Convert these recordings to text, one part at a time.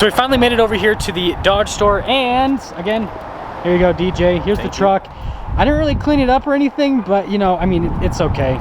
So we finally made it over here to the Dodge store, and again, here you go, DJ. Here's the truck. I didn't really clean it up or anything, but you know, I mean, it's okay.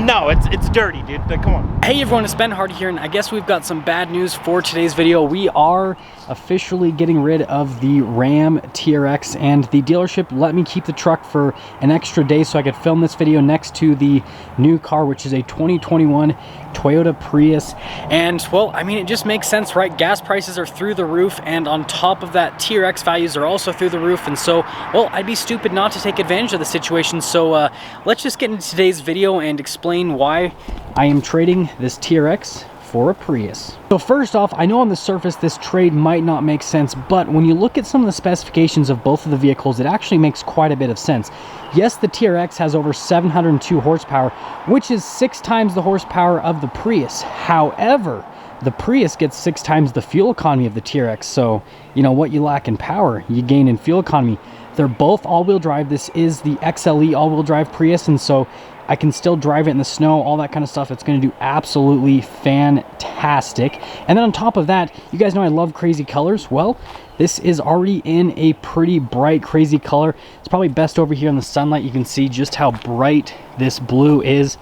No, it's dirty, dude. Come on. Hey everyone, it's Ben Hardy here, and I guess we've got some bad news for today's video. We are officially getting rid of the Ram TRX, and the dealership let me keep the truck for an extra day so I could film this video next to the new car, which is a 2021 Toyota Prius. And well, I mean, it just makes sense, right? Gas prices are through the roof, and on top of that, TRX values are also through the roof. And so, well, I'd be stupid not to take advantage of the situation. So let's just get into today's video and explain why I am trading this TRX for a Prius. So first off, I know on the surface this trade might not make sense, but when you look at some of the specifications of both of the vehicles, it actually makes quite a bit of sense. Yes, the TRX has over 702 horsepower, which is 6 times the horsepower of the Prius. However, the Prius gets 6 times the fuel economy of the TRX, so you know what you lack in power, you gain in fuel economy. They're both all-wheel drive. This is the XLE all-wheel drive Prius, and so I can still drive it in the snow, all that kind of stuff. It's going to do absolutely fantastic. And then on top of that, you guys know I love crazy colors. Well, this is already in a pretty bright, crazy color. It's probably best over here in the sunlight. You can see just how bright this blue is.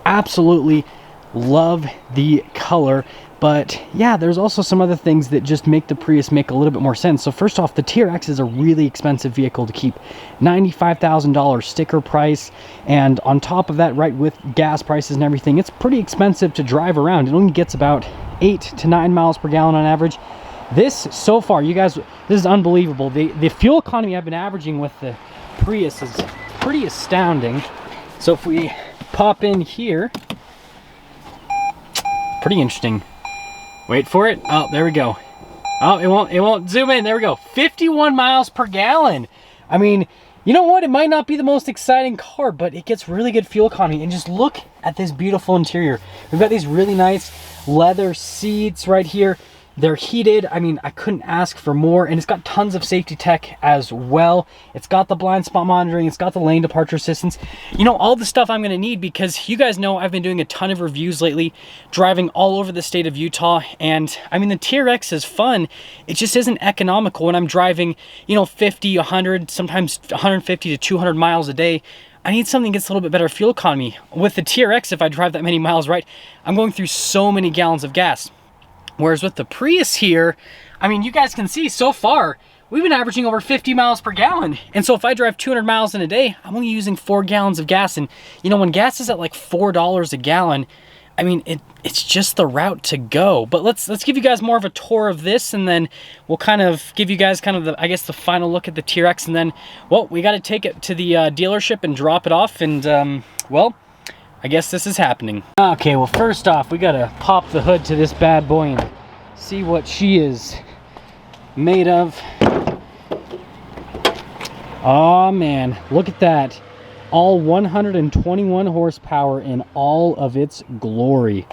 Absolutely love the color. But yeah, there's also some other things that just make the Prius make a little bit more sense. So first off, the TRX is a really expensive vehicle to keep. $95,000 sticker price. And on top of that, right, with gas prices and everything, it's pretty expensive to drive around. It only gets about 8 to 9 miles per gallon on average. This, so far, you guys, this is unbelievable. The fuel economy I've been averaging with the Prius is pretty astounding. So if we pop in here, pretty interesting. Wait for it. Oh, there we go. Oh, it won't zoom in. There we go. 51 miles per gallon. I mean, you know what? It might not be the most exciting car, but it gets really good fuel economy. And just look at this beautiful interior. We've got these really nice leather seats right here. They're heated. I mean, I couldn't ask for more. And it's got tons of safety tech as well. It's got the blind spot monitoring. It's got the lane departure assistance. You know, all the stuff I'm going to need, because you guys know I've been doing a ton of reviews lately, driving all over the state of Utah. And I mean, the TRX is fun. It just isn't economical when I'm driving, you know, 50, 100, sometimes 150 to 200 miles a day. I need something that gets a little bit better fuel economy. With the TRX, if I drive that many miles, right, I'm going through so many gallons of gas. Whereas with the Prius here, I mean, you guys can see so far, we've been averaging over 50 miles per gallon. And so if I drive 200 miles in a day, I'm only using 4 gallons of gas. And you know, when gas is at like $4 a gallon, I mean, it's just the route to go. But let's give you guys more of a tour of this, and then we'll kind of give you guys kind of the, I guess, the final look at the TRX. And then, well, we got to take it to the dealership and drop it off. And well, I guess this is happening. Okay, well, first off, we gotta pop the hood to this bad boy and see what she is made of. Oh man, look at that. All 121 horsepower in all of its glory.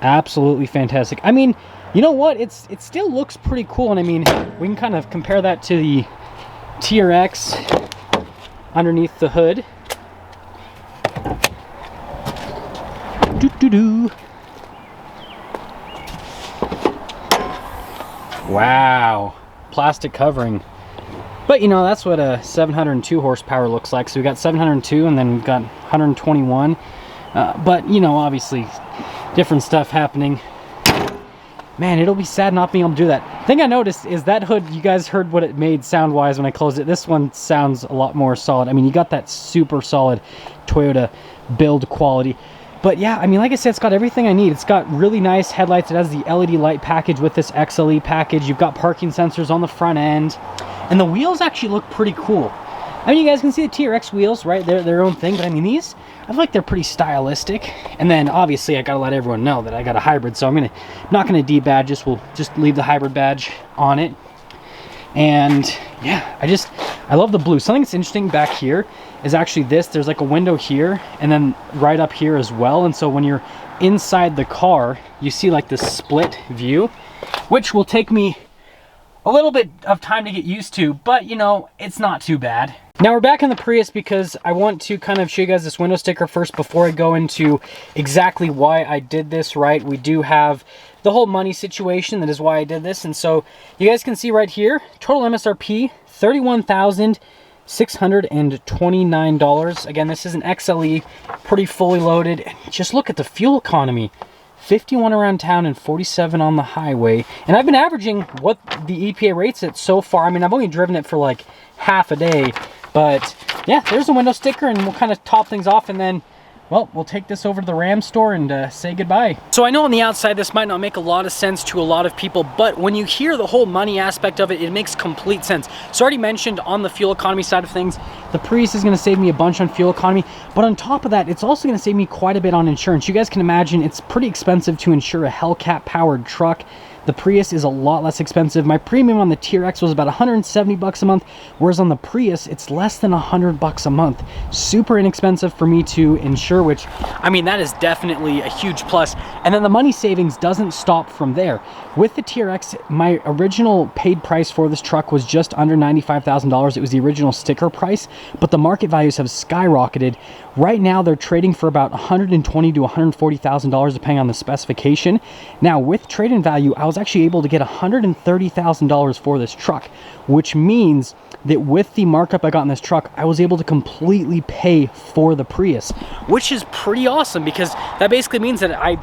Absolutely fantastic. I mean, you know what? It still looks pretty cool. And I mean, we can kind of compare that to the TRX underneath the hood. Wow, plastic covering. But you know, that's what a 702 horsepower looks like. So we got 702, and then we've got 121. But you know, obviously different stuff happening. Man, it'll be sad not being able to do that. Thing I noticed is that hood, you guys heard what it made sound wise when I closed it. This one sounds a lot more solid. I mean, you got that super solid Toyota build quality. But yeah, I mean, like I said, it's got everything I need. It's got really nice headlights. It has the LED light package with this XLE package. You've got parking sensors on the front end. And the wheels actually look pretty cool. I mean, you guys can see the TRX wheels, right? They're their own thing. But I mean, these, I feel like they're pretty stylistic. And then obviously I gotta let everyone know that I got a hybrid. So I'm not gonna debadge. We'll just leave the hybrid badge on it. And yeah, I love the blue. Something that's interesting back here is actually this. There's like a window here and then right up here as well. And so when you're inside the car, you see like this split view, which will take me a little bit of time to get used to, but you know, it's not too bad. Now we're back in the Prius because I want to kind of show you guys this window sticker first before I go into exactly why I did this, right? We do have the whole money situation. That is why I did this. And so you guys can see right here, total MSRP, $31,629. Again, this is an XLE, pretty fully loaded. And just look at the fuel economy. 51 around town and 47 on the highway. And I've been averaging what the EPA rates it so far. I mean, I've only driven it for like half a day, but yeah, there's a window sticker, and we'll kind of top things off, and then, well, we'll take this over to the Ram store and say goodbye. So I know on the outside this might not make a lot of sense to a lot of people, but when you hear the whole money aspect of it, it makes complete sense. So I already mentioned on the fuel economy side of things, the Prius is going to save me a bunch on fuel economy, but on top of that, it's also going to save me quite a bit on insurance. You guys can imagine it's pretty expensive to insure a Hellcat powered truck. The Prius is a lot less expensive. My premium on the TRX was about 170 bucks a month, whereas on the Prius, it's less than 100 bucks a month. Super inexpensive for me to insure, which, I mean, that is definitely a huge plus. And then the money savings doesn't stop from there. With the TRX, my original paid price for this truck was just under $95,000. It was the original sticker price, but the market values have skyrocketed. Right now, they're trading for about $120,000 to $140,000, depending on the specification. Now, with trade-in value, I was actually able to get $130,000 for this truck, which means that with the markup I got in this truck, I was able to completely pay for the Prius, which is pretty awesome, because that basically means that I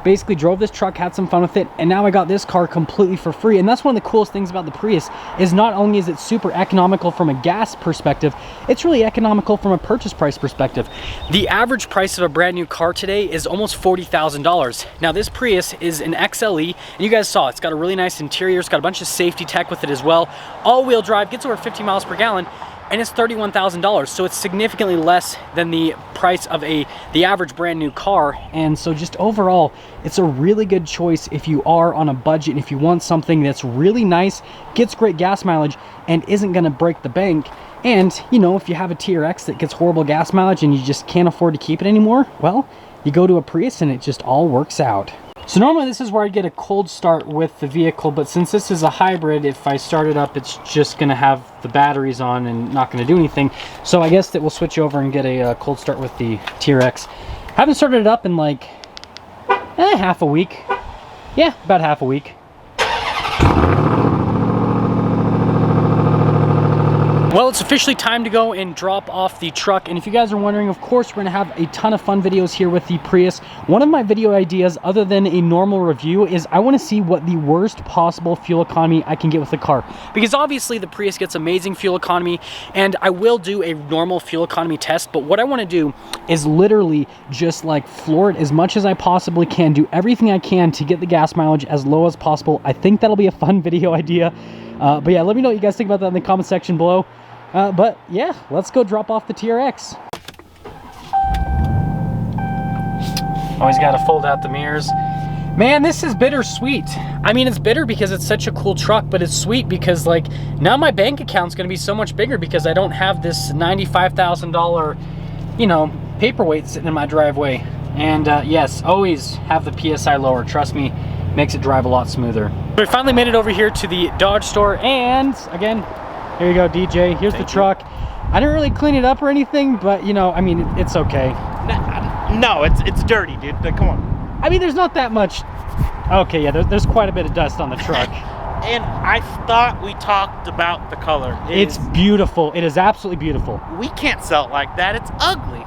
basically drove this truck, had some fun with it, and now I got this car completely for free. And that's one of the coolest things about the Prius, is not only is it super economical from a gas perspective, it's really economical from a purchase price perspective. The average price of a brand new car today is almost $40,000. Now this Prius is an XLE, and you guys saw it's got a really nice interior, it's got a bunch of safety tech with it as well, all-wheel drive, gets over 50 miles per gallon, and it's $31,000, so it's significantly less than the price of the average brand new car. And so just overall, it's a really good choice if you are on a budget and if you want something that's really nice, gets great gas mileage, and isn't gonna break the bank. And, you know, if you have a TRX that gets horrible gas mileage and you just can't afford to keep it anymore, well, you go to a Prius and it just all works out. So normally this is where I get a cold start with the vehicle, but since this is a hybrid, if I start it up, it's just gonna have the batteries on and not gonna do anything. So I guess that we'll switch over and get a cold start with the TRX. Haven't started it up in like half a week. Yeah, about half a week. Well, it's officially time to go and drop off the truck. And if you guys are wondering, of course, we're gonna have a ton of fun videos here with the Prius. One of my video ideas, other than a normal review, is I wanna see what the worst possible fuel economy I can get with the car. Because obviously the Prius gets amazing fuel economy, and I will do a normal fuel economy test, but what I wanna do is literally just like floor it as much as I possibly can, do everything I can to get the gas mileage as low as possible. I think that'll be a fun video idea. But yeah, let me know what you guys think about that in the comment section below. But yeah, let's go drop off the TRX. Always got to fold out the mirrors. Man, this is bittersweet. I mean, it's bitter because it's such a cool truck, but it's sweet because, like, now my bank account's going to be so much bigger because I don't have this $95,000, you know, paperweight sitting in my driveway. And yes, always have the PSI lower. Trust me, makes it drive a lot smoother. We finally made it over here to the Dodge store, and again, here you go, DJ. Here's the truck. I didn't really clean it up or anything, but you know, I mean, it's okay. No, it's dirty, dude. Come on. I mean, there's not that much. Okay, yeah, there's quite a bit of dust on the truck. And I thought we talked about the color. It's beautiful. It is absolutely beautiful. We can't sell it like that. It's ugly.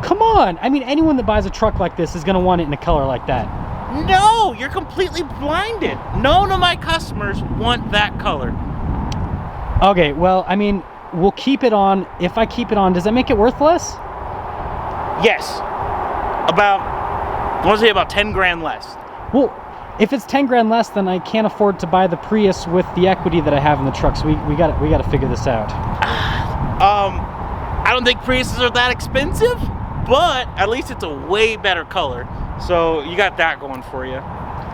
Come on. I mean, anyone that buys a truck like this is going to want it in a color like that. No, you're completely blinded. None of my customers want that color. Okay, well, I mean, we'll keep it on. If I keep it on, does that make it worth less? Yes. I want to say about 10 grand less. Well, if it's 10 grand less, then I can't afford to buy the Prius with the equity that I have in the truck. So we got to figure this out. I don't think Priuses are that expensive, but at least it's a way better color. So you got that going for you.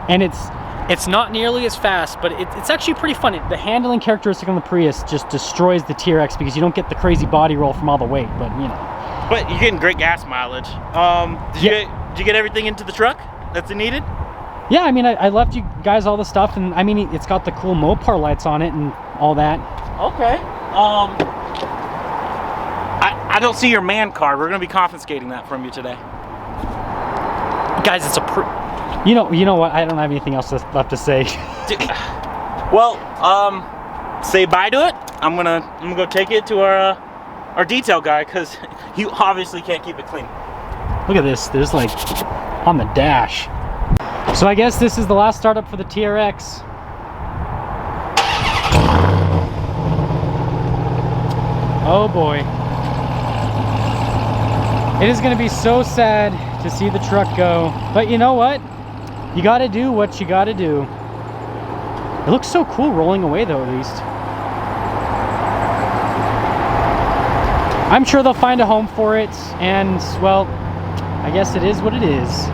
And it's not nearly as fast, but it's actually pretty fun. The handling characteristic on the Prius just destroys the TRX because you don't get the crazy body roll from all the weight, but you know. But you're getting great gas mileage. Did you get everything into the truck that's needed? Yeah, I mean, I left you guys all the stuff, and I mean, it's got the cool Mopar lights on it and all that. Okay. I don't see your man card. We're going to be confiscating that from you today. Guys, You know what? I don't have anything else left to say. Well, say bye to it. I'm gonna go take it to our detail guy because you obviously can't keep it clean. Look at this. There's like on the dash. So I guess this is the last startup for the TRX. Oh boy. It is going to be so sad to see the truck go. But you know what? You got to do what you got to do. It looks so cool rolling away though, at least. I'm sure they'll find a home for it, and well, I guess it is what it is.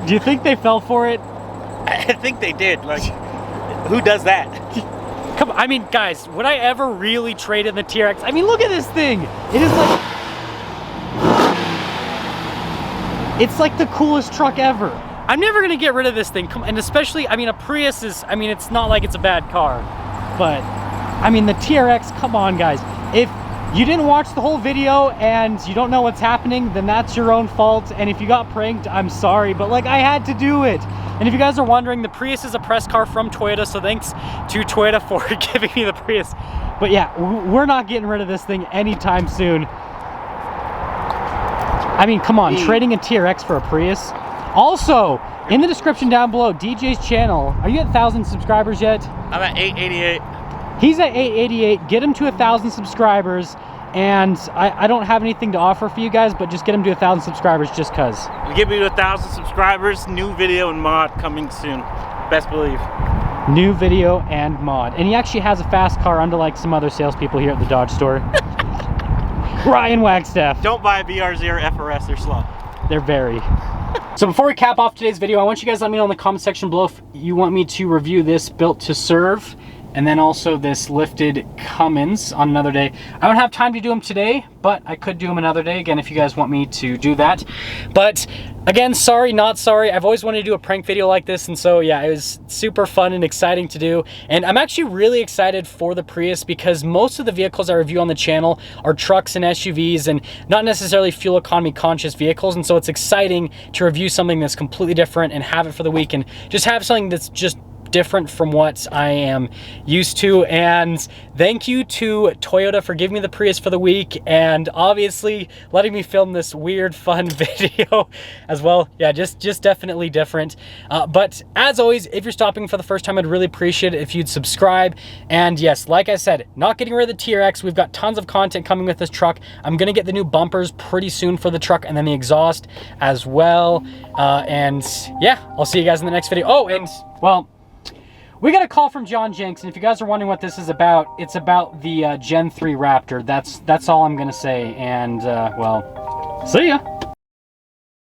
Do you think they fell for it? I think they did. Like, who does that? Come on, I mean, guys, would I ever really trade in the TRX? I mean, look at this thing. It is like, it's like the coolest truck ever. I'm never gonna get rid of this thing. And especially, I mean, a Prius is, I mean, it's not like it's a bad car, but I mean, the TRX, come on, guys. If you didn't watch the whole video and you don't know what's happening, then that's your own fault. And if you got pranked, I'm sorry, but like, I had to do it. And if you guys are wondering, the Prius is a press car from Toyota, so thanks to Toyota for giving me the Prius. But yeah, we're not getting rid of this thing anytime soon. I mean, come on, trading a TRX for a Prius. Also, in the description down below, DJ's channel, are you at 1,000 subscribers yet? I'm at 888. He's at 888. Get him to 1,000 subscribers, and I don't have anything to offer for you guys, but just get him to 1,000 subscribers just cause. We get me to 1,000 subscribers, new video and mod coming soon. Best believe. New video and mod. And he actually has a fast car, unlike some other salespeople here at the Dodge store. Ryan Wagstaff. Don't buy a BR0 FRS, they're slow. They're very. So before we cap off today's video, I want you guys to let me know in the comment section below if you want me to review this built to serve, and then also this lifted Cummins on another day. I don't have time to do them today, but I could do them another day, again, if you guys want me to do that. But again, sorry, not sorry. I've always wanted to do a prank video like this, and so yeah, it was super fun and exciting to do. And I'm actually really excited for the Prius because most of the vehicles I review on the channel are trucks and SUVs and not necessarily fuel economy conscious vehicles. And so it's exciting to review something that's completely different and have it for the week and just have something that's just different from what I am used to. And thank you to Toyota for giving me the Prius for the week and obviously letting me film this weird fun video as well. Yeah, just definitely different. But as always, if you're stopping for the first time, I'd really appreciate it if you'd subscribe. And yes, like I said, not getting rid of the TRX. We've got tons of content coming with this truck. I'm gonna get the new bumpers pretty soon for the truck and then the exhaust as well. And yeah, I'll see you guys in the next video. Oh, and well, we got a call from John Jenks, and if you guys are wondering what this is about, it's about the Gen 3 Raptor. That's all I'm gonna say, and well, see ya.